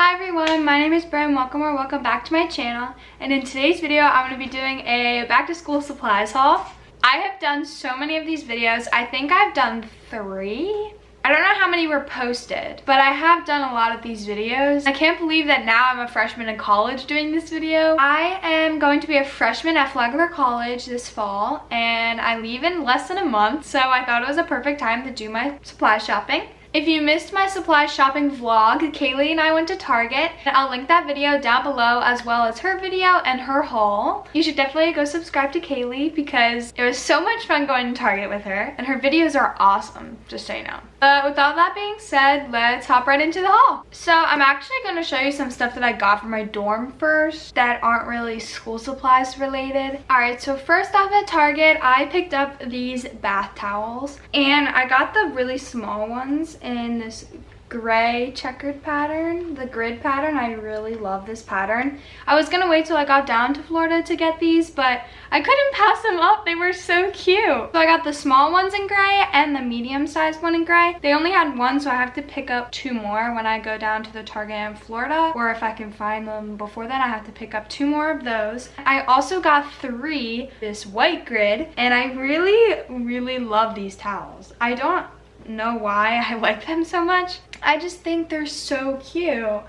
Hi everyone, my name is Bryn. Welcome back to my channel. And in today's video, I'm going to be doing a back to school supplies haul. I have done so many of these videos. I think I've done 3. I don't know how many were posted, but I have done a lot of these videos. I can't believe that now I'm a freshman in college doing this video. I am going to be a freshman at Flagler College this fall, and I leave in less than a month, so I thought it was a perfect time to do my supply shopping. If you missed my supply shopping vlog, Kaylee and I went to Target. I'll link that video down below as well as her video and her haul. You should definitely go subscribe to Kaylee because it was so much fun going to Target with her and her videos are awesome, just so you know. But with all that being said, let's hop right into the haul. So I'm actually going to show you some stuff that I got from my dorm first that aren't really school supplies related. Alright, so first off at Target, I picked up these bath towels and I got the really small ones in this gray checkered pattern, the grid pattern. I really love this pattern. I was gonna wait till I got down to Florida to get these, but I couldn't pass them up. They were so cute. So I got the small ones in gray and the medium sized one in gray. They only had one, so I have to pick up 2 more when I go down to the Target in Florida, or if I can find them before then, I have to pick up 2 more of those. I also got 3 this white grid, and I really love these towels. I don't know why I like them so much. I just think they're so cute.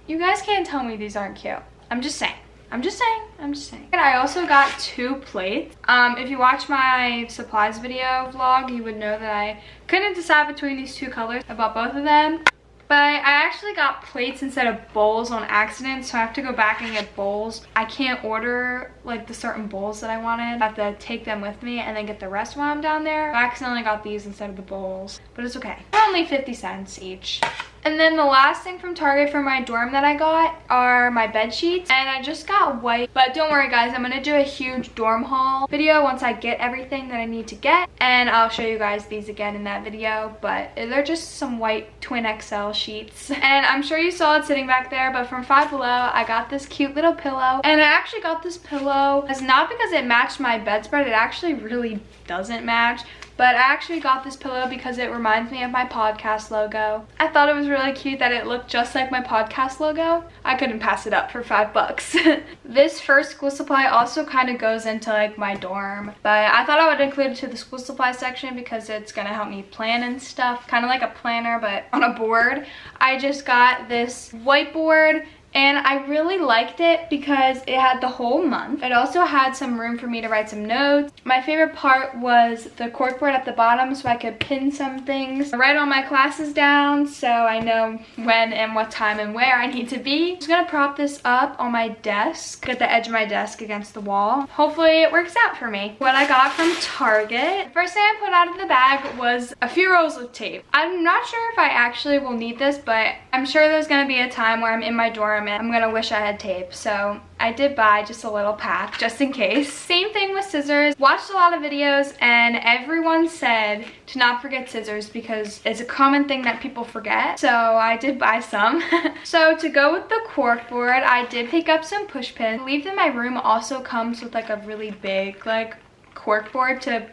You guys can't tell me these aren't cute. I'm just saying. And I also got 2 plates. If you watch my supplies video vlog, you would know that I couldn't decide between these 2 colors. I bought both of them. But I actually got plates instead of bowls on accident, so I have to go back and get bowls. I can't order like the certain bowls that I wanted. I have to take them with me and then get the rest while I'm down there. I accidentally got these instead of the bowls, but it's okay. They're only 50 cents each. And then the last thing from Target for my dorm that I got are my bed sheets, and I just got white. But don't worry guys, I'm gonna do a huge dorm haul video once I get everything that I need to get, and I'll show you guys these again in that video. But they're just some white twin XL sheets, and I'm sure you saw it sitting back there. But from Five Below, I got this cute little pillow, and I actually got this pillow. It's not because it matched my bedspread, it actually really doesn't match. But I actually got this pillow because it reminds me of my podcast logo. I thought it was really cute that it looked just like my podcast logo. I couldn't pass it up for $5. This first school supply also kind of goes into like my dorm, but I thought I would include it to the school supply section because it's gonna help me plan and stuff. Kind of like a planner, but on a board. I just got this whiteboard, and I really liked it because it had the whole month. It also had some room for me to write some notes. My favorite part was the corkboard at the bottom, so I could pin some things, write all my classes down so I know when and what time and where I need to be. I'm just gonna prop this up on my desk, get the edge of my desk against the wall. Hopefully it works out for me. What I got from Target, the first thing I put out of the bag was a few rolls of tape. I'm not sure if I actually will need this, but I'm sure there's gonna be a time where I'm in my dorm and I'm gonna wish I had tape, so I did buy just a little pack just in case. Same thing with scissors. Watched a lot of videos and everyone said to not forget scissors because it's a common thing that people forget, so I did buy some. So to go with the corkboard, I did pick up some push pins. I believe that my room also comes with like a really big like corkboard to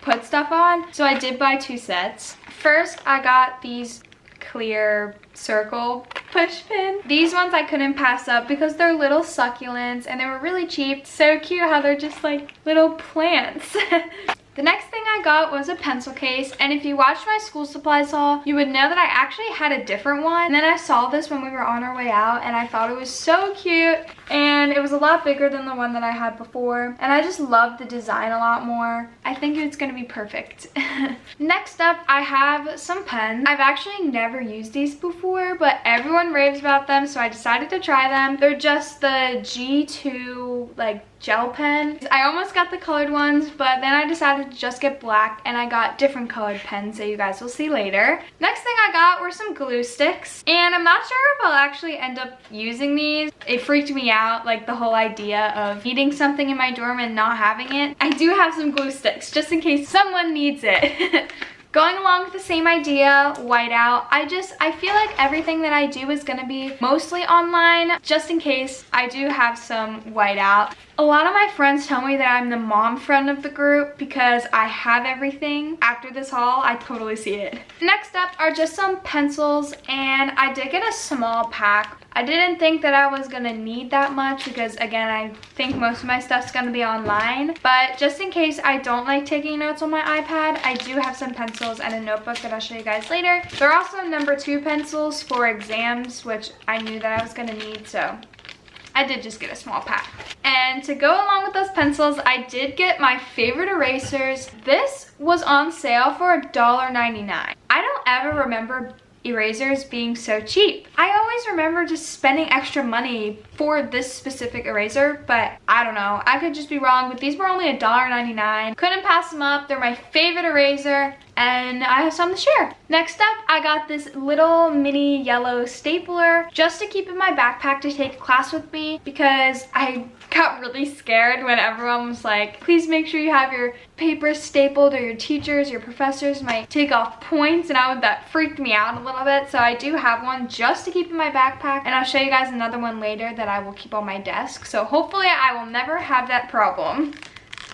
put stuff on, so I did buy 2 sets. First I got these clear circle push pin. These ones I couldn't pass up because they're little succulents and they were really cheap. So cute how they're just like little plants. The next thing I got was a pencil case, and if you watched my school supplies haul, you would know that I actually had a different one. And then I saw this when we were on our way out, and I thought it was so cute, and it was a lot bigger than the one that I had before, and I just loved the design a lot more. I think it's gonna be perfect. Next up, I have some pens. I've actually never used these before, but everyone raves about them, so I decided to try them. They're just the G2 like gel pen. I almost got the colored ones, but then I decided to just get black, and I got different colored pens that you guys will see later. Next thing I got were some glue sticks, and I'm not sure if I'll actually end up using these. It freaked me out, like the whole idea of needing something in my dorm and not having it. I do have some glue sticks just in case someone needs it. Going along with the same idea, whiteout, I feel like everything that I do is gonna be mostly online, just in case I do have some whiteout. A lot of my friends tell me that I'm the mom friend of the group because I have everything. After this haul, I totally see it. Next up are just some pencils, and I did get a small pack. I didn't think that I was gonna need that much because, again, I think most of my stuff's gonna be online. But just in case I don't like taking notes on my iPad, I do have some pencils and a notebook that I'll show you guys later. There are also number 2 pencils for exams, which I knew that I was gonna need, so I did just get a small pack. And to go along with those pencils, I did get my favorite erasers. This was on sale for $1.99. I don't ever remember erasers being so cheap. I always remember just spending extra money for this specific eraser, but I don't know. I could just be wrong, but these were only $1.99. Couldn't pass them up. They're my favorite eraser, and I have some to share. Next up, I got this little mini yellow stapler just to keep in my backpack to take to class with me because I got really scared when everyone was like, please make sure you have your paper stapled or your teachers, your professors might take off points, and that freaked me out a little bit. So I do have one just to keep in my backpack, and I'll show you guys another one later that I will keep on my desk. So hopefully I will never have that problem.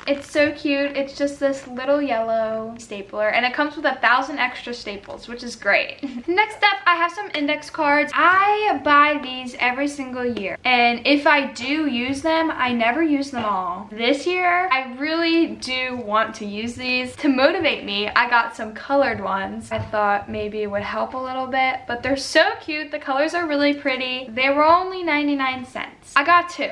It's so cute. It's just this little yellow stapler, and it comes with 1,000 extra staples, which is great. Next up, I have some index cards. I buy these every single year, and if I do use them, I never use them all. This year, I really do want to use these to motivate me. I got some colored ones. I thought maybe it would help a little bit, but they're so cute. The colors are really pretty. They were only 99 cents. I got 2.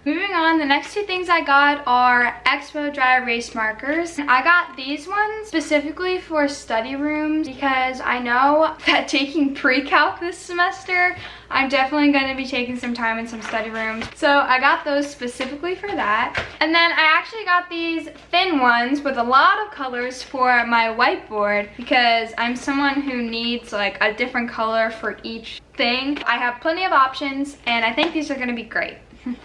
Moving on, the next 2 things I got are Expo dry erase markers. I got these ones specifically for study rooms because I know that taking pre-calc this semester, I'm definitely going to be taking some time in some study rooms. So I got those specifically for that. And then I actually got these thin ones with a lot of colors for my whiteboard because I'm someone who needs like a different color for each thing. I have plenty of options, and I think these are going to be great.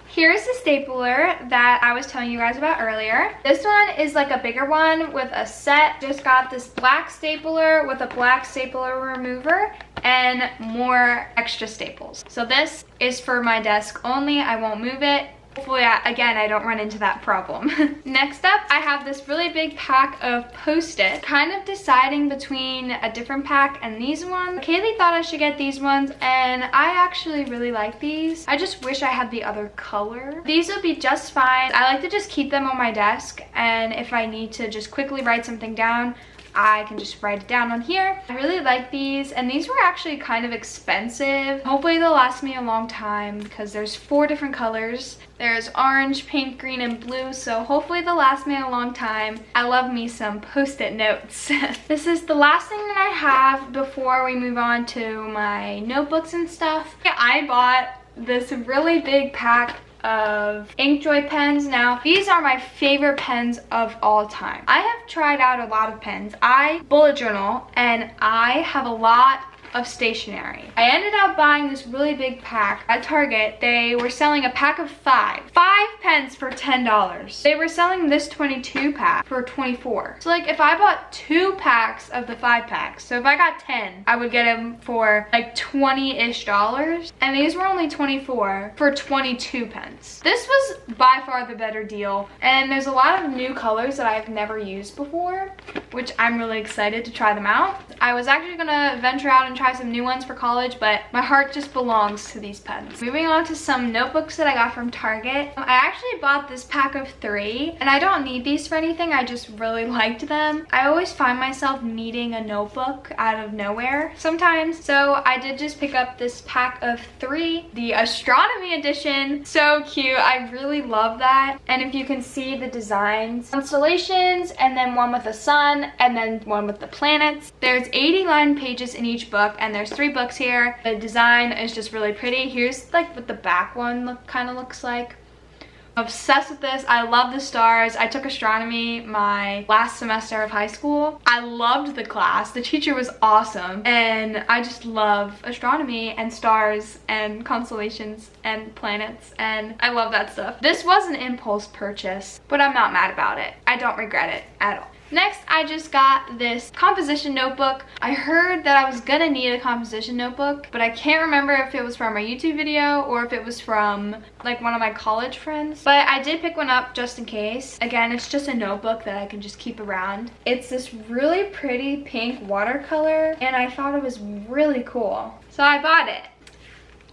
Here's the stapler that I was telling you guys about earlier. This one is like a bigger one with a set. Just got this black stapler with a black stapler remover and more extra staples. So this is for my desk only. I won't move it. Hopefully, again, I don't run into that problem. Next up, I have this really big pack of Post-it. Kind of deciding between a different pack and these ones. Kaylee thought I should get these ones, and I actually really like these. I just wish I had the other color. These will be just fine. I like to just keep them on my desk, and if I need to just quickly write something down, I can just write it down on here. I really like these, and these were actually kind of expensive. Hopefully they'll last me a long time because there's 4 different colors. There's orange, pink, green, and blue, so hopefully they'll last me a long time. I love me some Post-it notes. This is the last thing that I have before we move on to my notebooks and stuff. I bought this really big pack of Inkjoy pens. Now, these are my favorite pens of all time. I have tried out a lot of pens. I bullet journal, and I have a lot of stationery. I ended up buying this really big pack at Target. They were selling a pack of 5 pens for $10. They were selling this 22 pack for $24. So like if I bought 2 packs of the 5 packs, so if I got 10, I would get them for like $20-ish, and these were only $24 for 22 pens. This was by far the better deal, and there's a lot of new colors that I've never used before, which I'm really excited to try them out. I was actually gonna venture out and try some new ones for college, but my heart just belongs to these pens. Moving on to some notebooks that I got from Target. I actually bought this pack of 3, and I don't need these for anything. I just really liked them. I always find myself needing a notebook out of nowhere sometimes, so I did just pick up this pack of 3, the astronomy edition. So cute. I really love that. And if you can see the designs, constellations, and then one with the sun, and then one with the planets. There's 89 pages in each book, and there's 3 books here. The design is just really pretty. Here's like what the back one kind of looks like. Obsessed with this. I love the stars. I took astronomy my last semester of high school. I loved the class. The teacher was awesome, and I just love astronomy and stars and constellations and planets, and I love that stuff. This was an impulse purchase, but I'm not mad about it. I don't regret it at all. Next, I just got this composition notebook. I heard that I was gonna need a composition notebook, but I can't remember if it was from a YouTube video or if it was from like one of my college friends. But I did pick one up just in case. Again, it's just a notebook that I can just keep around. It's this really pretty pink watercolor, and I thought it was really cool, so I bought it.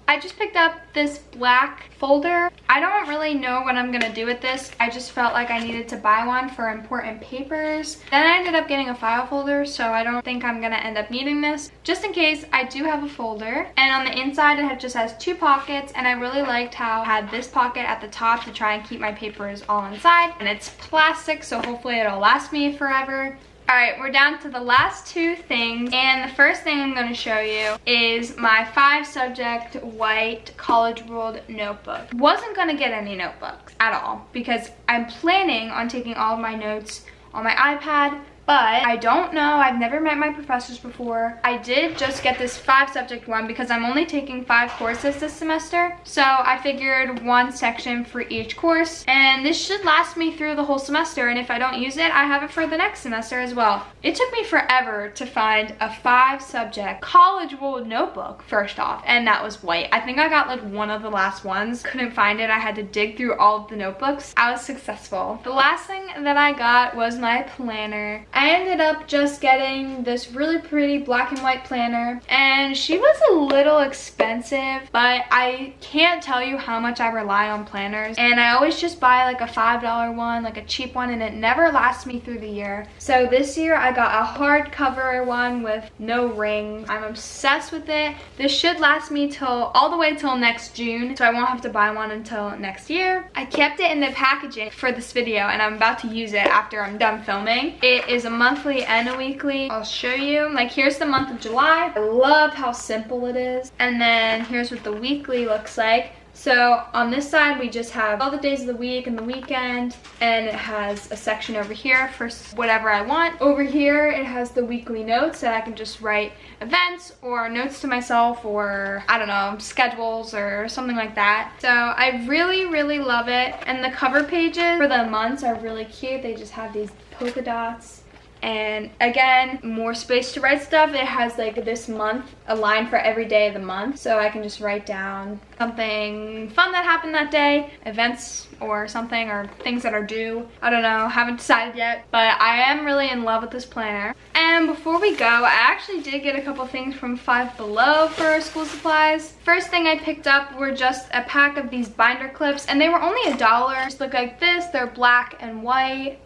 I just picked up this black folder. I don't really know what I'm gonna do with this. I just felt like I needed to buy one for important papers. Then I ended up getting a file folder, so I don't think I'm gonna end up needing this. Just in case, I do have a folder. And on the inside, it just has 2 pockets, and I really liked how I had this pocket at the top to try and keep my papers all inside. And it's plastic, so hopefully it'll last me forever. Alright, we're down to the last 2 things, and the first thing I'm going to show you is my 5-subject white college ruled notebook. Wasn't going to get any notebooks at all because I'm planning on taking all of my notes on my iPad, but I don't know. I've never met my professors before. I did just get this 5-subject one because I'm only taking 5 courses this semester. So I figured 1 section for each course, and this should last me through the whole semester, and if I don't use it, I have it for the next semester as well. It took me forever to find a 5-subject college ruled notebook, first off, and that was white. I think I got like one of the last ones. Couldn't find it. I had to dig through all of the notebooks. I was successful. The last thing that I got was my planner. I ended up just getting this really pretty black and white planner, and she was a little expensive, but I can't tell you how much I rely on planners, and I always just buy like a $5 one, like a cheap one, and it never lasts me through the year. So this year I got a hardcover one with no ring. I'm obsessed with it. This should last me all the way till next June, so I won't have to buy one until next year. I kept it in the packaging for this video, and I'm about to use it after I'm done filming. It is a monthly and a weekly. I'll show you. Like, here's the month of July. I love how simple it is. And then here's what the weekly looks like. So on this side, we just have all the days of the week and the weekend, and it has a section over here for whatever I want. Over here, it has the weekly notes that I can just write events or notes to myself, or I don't know, schedules or something like that. So I really, really love it. And the cover pages for the months are really cute. They just have these polka dots. And again, more space to write stuff. It has like this month, a line for every day of the month. So I can just write down something fun that happened that day, events or something, or things that are due. I don't know, haven't decided yet, but I am really in love with this planner. And before we go, I actually did get a couple things from Five Below for school supplies. First thing I picked up were just a pack of these binder clips, and they were only $1. Just look like this. They're black and white,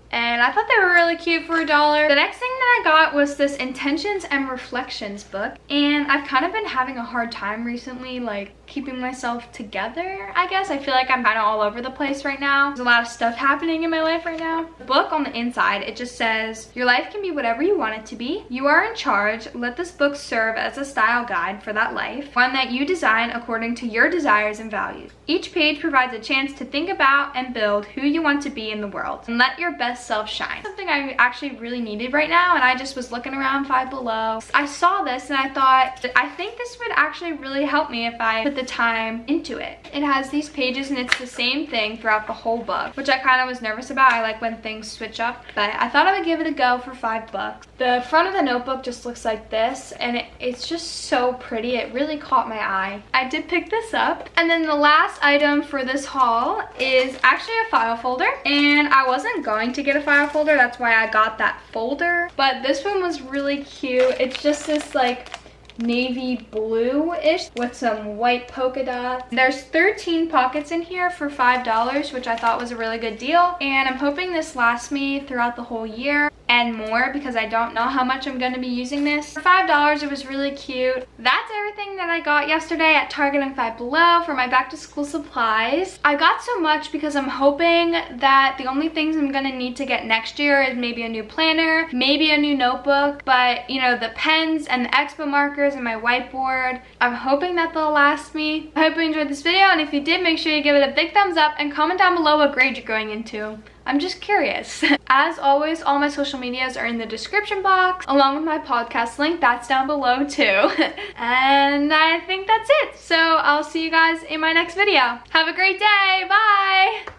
and I thought they were really cute for $1. The next thing that I got was this Intentions and Reflections book, and I've kind of been having a hard time recently, like keeping myself together, I guess. I feel like I'm kind of all over the place right now. There's a lot of stuff happening in my life right now. The book on the inside, it just says, your life can be whatever you want it to be. You are in charge. Let this book serve as a style guide for that life, one that you design according to your desires and values. Each page provides a chance to think about and build who you want to be in the world, and let your best self shine. Something I actually really needed right now, and I just was looking around Five Below. I saw this and I thought, I think this would actually really help me if I put the time into it. It has these pages, and it's the same thing throughout the whole book, which I kind of was nervous about. I like when things switch up, but I thought I would give it a go for $5. The front of the notebook just looks like this, and it's just so pretty. It really caught my eye. I did pick this up. And then the last item for this haul is actually a file folder, and I wasn't going to get a file folder. That's why I got that folder, but this one was really cute. It's just this like navy blue-ish with some white polka dots. There's 13 pockets in here for $5, which I thought was a really good deal, and I'm hoping this lasts me throughout the whole year and more, because I don't know how much I'm going to be using this. For $5, it was really cute. That's everything that I got yesterday at Target and Five Below for my back to school supplies. I got so much because I'm hoping that the only things I'm going to need to get next year is maybe a new planner, maybe a new notebook, but you know, the pens and the expo markers and my whiteboard, I'm hoping that they'll last me. I hope you enjoyed this video, and if you did, make sure you give it a big thumbs up and comment down below what grade you're going into. I'm just curious. As always, all my social medias are in the description box, along with my podcast link. That's down below too. And I think that's it. So I'll see you guys in my next video. Have a great day. Bye.